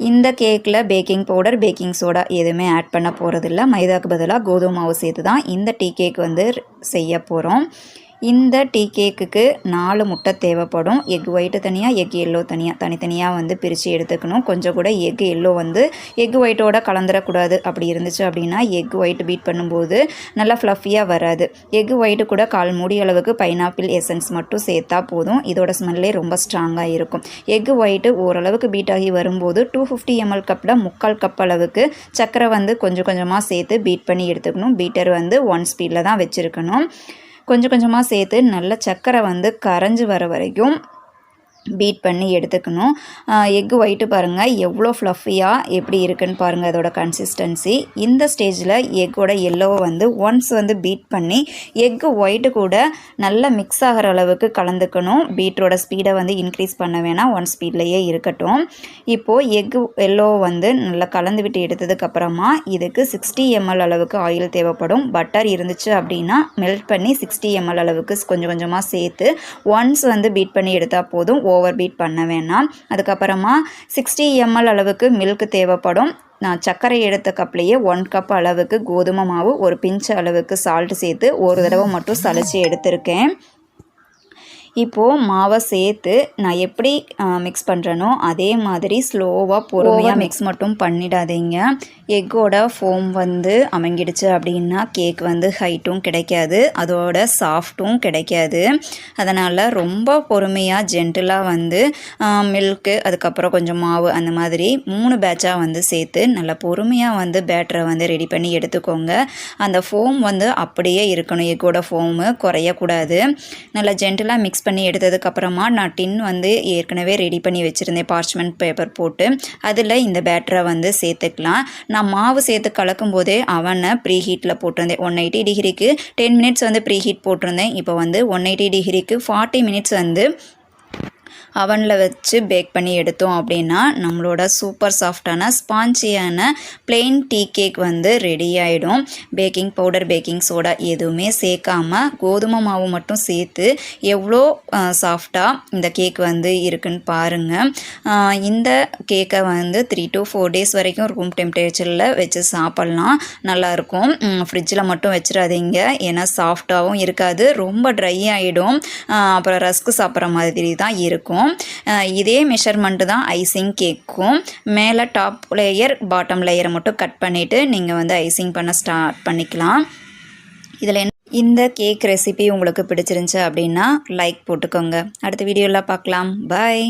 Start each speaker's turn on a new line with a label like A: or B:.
A: இந்த கேக்கில் baking powder baking soda எதுவுமே ஆட் பண்ண போகிறதில்ல. மைதாக்கு பதிலாக கோதுமை மாவு சேர்த்து தான் இந்த டீ கேக் வந்து செய்ய போகிறோம். இந்த டீ கேக்குக்கு 4 முட்டை தேவைப்படும். எக் ஒயிட்டு தனியாக, எக் எல்லோ தனித்தனியாக வந்து பிரித்து எடுத்துக்கணும். கொஞ்சம் கூட எக் எல்லோ வந்து எக் ஒயிட்டோட கலந்துடக்கூடாது. அப்படி இருந்துச்சு அப்படின்னா எக் ஒயிட் பீட் பண்ணும்போது நல்லா ஃப்ளஃபியாக வராது. எக் ஒயிட்டு கூட 1/4 மூடி அளவுக்கு பைனாப்பிள் எசன்ஸ் மட்டும் சேர்த்தா போதும். இதோட ஸ்மெல்லே ரொம்ப ஸ்ட்ராங்காக இருக்கும். எக் ஒயிட்டு ஓரளவுக்கு பீட் ஆகி வரும்போது 250 ml கப்பில் 3/4 கப் அளவுக்கு சர்க்கரை வந்து கொஞ்சம் கொஞ்சமாக சேர்த்து பீட் பண்ணி எடுத்துக்கணும். பீட்டர் வந்து 1 ஸ்பீடில் தான் வச்சுருக்கணும். கொஞ்சம் கொஞ்சமாக சேர்த்து நல்ல சர்க்கரை வந்து கரைஞ்சி வர வரைக்கும் பீட் பண்ணி எடுத்துக்கணும். எக் ஒயிட்டு பாருங்கள் எவ்வளோ ஃப்ளஃபியாக எப்படி இருக்குன்னு பாருங்கள் அதோட கன்சிஸ்டன்சி. இந்த ஸ்டேஜில் எக்கோட எல்லோவை வந்து ஒன்ஸ் வந்து பீட் பண்ணி எக்கு ஒயிட்டு கூட நல்லா மிக்ஸ் ஆகிற அளவுக்கு கலந்துக்கணும். பீட்டரோட ஸ்பீடை வந்து இன்க்ரீஸ் பண்ண வேணாம், 1 ஸ்பீட்லேயே இருக்கட்டும். இப்போது எக்கு எல்லோவை வந்து நல்லா கலந்து விட்டு எடுத்ததுக்கப்புறமா இதுக்கு 60 ml அளவுக்கு ஆயில் தேவைப்படும். பட்டர் இருந்துச்சு அப்படின்னா மெல்ட் பண்ணி 60 ml அளவுக்கு கொஞ்சம் கொஞ்சமாக சேர்த்து ஒன்ஸ் வந்து பீட் பண்ணி எடுத்தால் போதும். ஓவர் பீட் பண்ண வேணாம். அதுக்கப்புறமா 60 ml அளவுக்கு மில்க் தேவைப்படும். நான் சர்க்கரை எடுத்த கப்லேயே 1 கப் அளவுக்கு கோதுமை மாவு, ஒரு பிஞ்ச் அளவுக்கு சால்ட் சேர்த்து ஒரு தடவை மட்டும் சலிச்சு எடுத்திருக்கேன். இப்போது மாவை சேர்த்து நான் எப்படி மிக்ஸ் பண்ணுறேனோ அதே மாதிரி ஸ்லோவாக பொறுமையாக மிக்ஸ் மட்டும் பண்ணிடாதீங்க. எக்கோட ஃபோம் வந்து அமங்கிடுச்சு அப்படின்னா கேக் வந்து ஹைட்டும் கிடைக்காது, அதோட சாஃப்ட்டும் கிடைக்காது. அதனால் ரொம்ப பொறுமையாக ஜென்டிலாக வந்து மில்க்கு அதுக்கப்புறம் கொஞ்சம் மாவு அந்த மாதிரி 3 பேட்சாக வந்து சேர்த்து நல்லா பொறுமையாக வந்து பேட்டரை வந்து ரெடி பண்ணி எடுத்துக்கோங்க. அந்த ஃபோம் வந்து அப்படியே இருக்கணும், எக்கோட ஃபோமு குறையக்கூடாது. நல்லா ஜென்டிலாக மிக்ஸ் பண்ணி எடுத்ததுக்கப்புறமா நான் டின் வந்து ஏற்கனவே ரெடி பண்ணி வச்சுருந்தேன் பார்ச்மெண்ட் பேப்பர் போட்டு. அதில் இந்த பேட்டரை வந்து சேர்த்துக்கலாம். நான் மாவு சேர்த்து கலக்கும் போதே அவனை ப்ரீ ஹீட்டில் போட்டிருந்தேன். 180 டிகிரிக்கு 10 மினிட்ஸ் வந்து ப்ரீ ஹீட் போட்டிருந்தேன். இப்போ வந்து 180 டிகிரிக்கு 40 மினிட்ஸ் வந்து அவனில் வச்சு பேக் பண்ணி எடுத்தோம் அப்படின்னா நம்மளோட சூப்பர் சாஃப்டான ஸ்பான்ச்சியான பிளெயின் டீ கேக் வந்து ரெடி ஆகிடும். பேக்கிங் பவுடர் பேக்கிங் சோடா எதுவுமே சேர்க்காமல் கோதுமை மாவு மட்டும் சேர்த்து எவ்வளோ சாஃப்டாக இந்த கேக் வந்து இருக்குன்னு பாருங்கள். இந்த கேக்கை வந்து 3 to 4 days வரைக்கும் ரூம் டெம்பரேச்சரில் வச்சு சாப்பிட்லாம், நல்லாயிருக்கும். ஃப்ரிட்ஜில் மட்டும் வச்சிடாதீங்க, ஏன்னா சாஃப்டாகவும் இருக்காது, ரொம்ப ட்ரை ஆகிடும். அப்புறம் ரஸ்க்கு சாப்பிட்ற மாதிரி தான் இருக்கும். இதே மெஷர்மெண்ட்டு தான் ஐசிங் கேக்கும். மேலே டாப் லேயர் பாட்டம் லேயரை மட்டும் கட் பண்ணிவிட்டு நீங்கள் வந்து ஐசிங் பண்ண ஸ்டார்ட் பண்ணிக்கலாம். இதில் இந்த கேக் ரெசிபி உங்களுக்கு பிடிச்சிருந்துச்சு அப்படின்னா லைக் போட்டுக்கோங்க. அடுத்த வீடியோவில் பார்க்கலாம். பாய்.